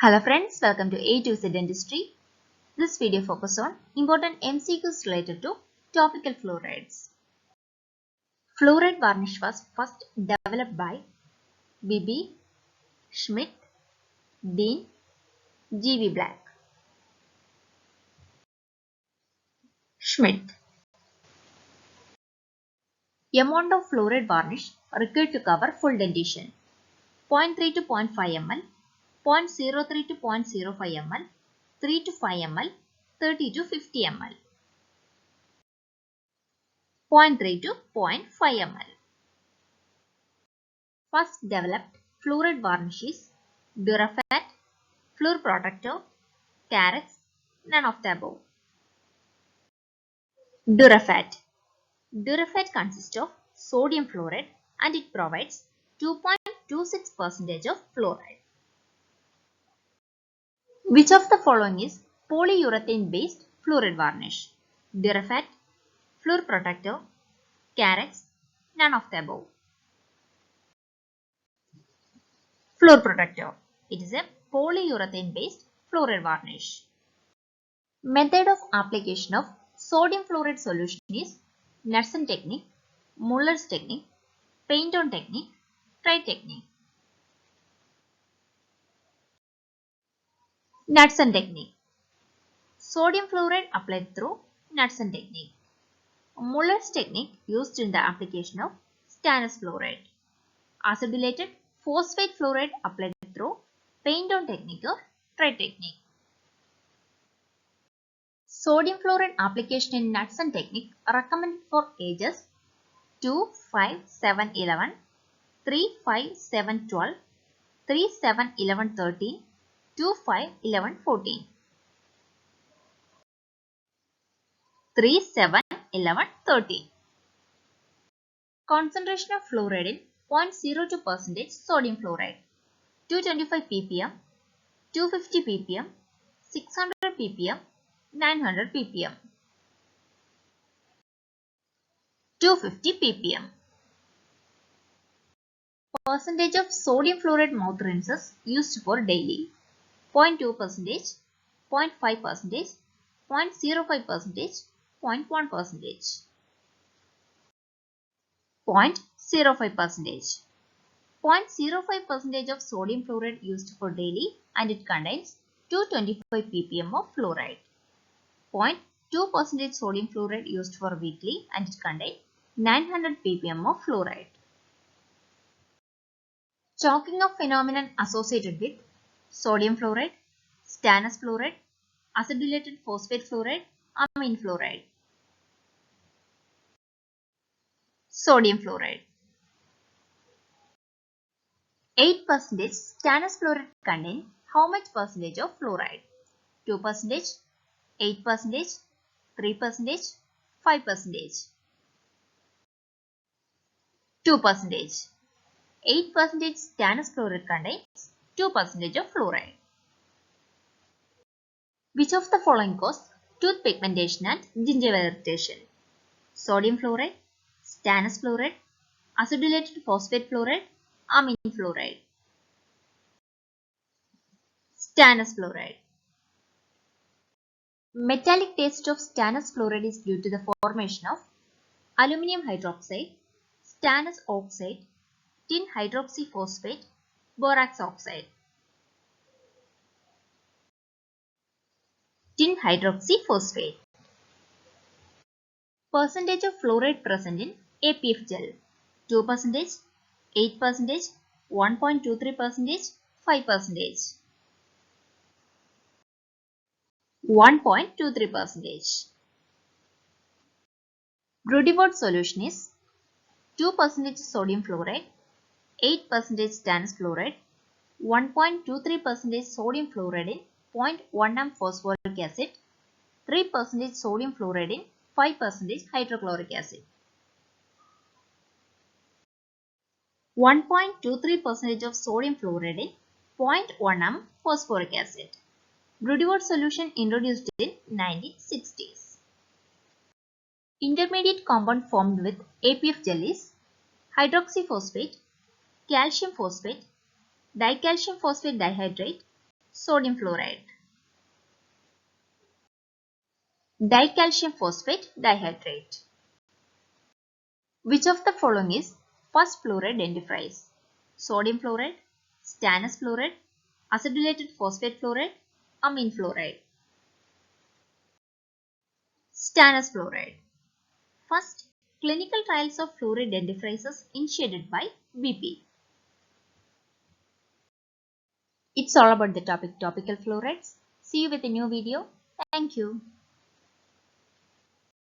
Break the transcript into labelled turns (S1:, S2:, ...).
S1: Hello friends, welcome to A to Z Dentistry. This video focuses on important MCQs related to topical fluorides. Fluoride varnish was first developed by B.B. Schmidt, Dean, G.V. Black. Schmidt. Amount of fluoride varnish required to cover full dentition: 0.3 to 0.5 ml, 0.03 to 0.05 ml, 3 to 5 ml, 30 to 50 ml. 0.3 to 0.5 ml. First developed fluoride varnishes: Durafat, Fluor Protector, Carex, none of the above. Durafat. Durafat consists of sodium fluoride and it provides 2.26% of fluoride. Which of the following is polyurethane based fluoride varnish? Durafat, Fluor Protector, Carex, none of the above. Fluor Protector. It is a polyurethane based fluoride varnish. Method of application of sodium fluoride solution is Knudsen technique, Muller's technique, paint on technique, try technique. Knudsen technique. Sodium fluoride applied through Knudsen technique. Muller's technique used in the application of stannous fluoride. Acidulated phosphate fluoride applied through paint on technique or try technique. Sodium fluoride application in Knudsen technique recommended for ages 2, 5, 7, 11, 3, 5, 7, 12, 3, 7, 11, 13, 2, 5, 11, 14. 3, 7, 11, 13. Concentration of fluoride in 0.02% sodium fluoride: 225 ppm, 250 ppm, 600 ppm, 900 ppm. 250 ppm. Percentage of sodium fluoride mouth rinses used for daily: 0.2%, 0.5%, 0.05%, 0.1%. 0.05%. 0.05% of sodium fluoride used for daily and it contains 225 ppm of fluoride. 0.2% sodium fluoride used for weekly and it contains 900 ppm of fluoride. Chalking of phenomenon associated with sodium fluoride, stannous fluoride, acidulated phosphate fluoride, amine fluoride. Sodium fluoride. 8% stannous fluoride contain how much percentage of fluoride? 2%, 8%, 3%, 5%. 2%. 8% stannous fluoride contains 2% of fluoride. Which of the following cause tooth pigmentation and gingival irritation? Sodium fluoride, stannous fluoride, acidulated phosphate fluoride, amine fluoride. Stannous fluoride. Metallic taste of stannous fluoride is due to the formation of aluminum hydroxide, stannous oxide, tin hydroxyphosphate, borax oxide. Tin hydroxyphosphate. Percentage of fluoride present in APF gel: 2%, 8%, 1.23%, 5%. 1.23%. Brudivot solution is 2% sodium fluoride, 8% stannous fluoride, 1.23% sodium fluoride in 0.1 m phosphoric acid, 3% sodium fluoride in 5% hydrochloric acid. 1.23% of sodium fluoride in 0.1 m phosphoric acid. Brudivot solution introduced in 1960s. Intermediate compound formed with APF gel is hydroxyphosphate, calcium phosphate, dicalcium phosphate dihydrate, Sodium fluoride. Dicalcium phosphate dihydrate. Which of the following is first fluoride dentifrice? Sodium fluoride, stannous fluoride, acidulated phosphate fluoride, amine fluoride. Stannous fluoride. First, clinical trials of fluoride dentifrices initiated by BP. It's all about the topical fluorides. See you with a new video. Thank you.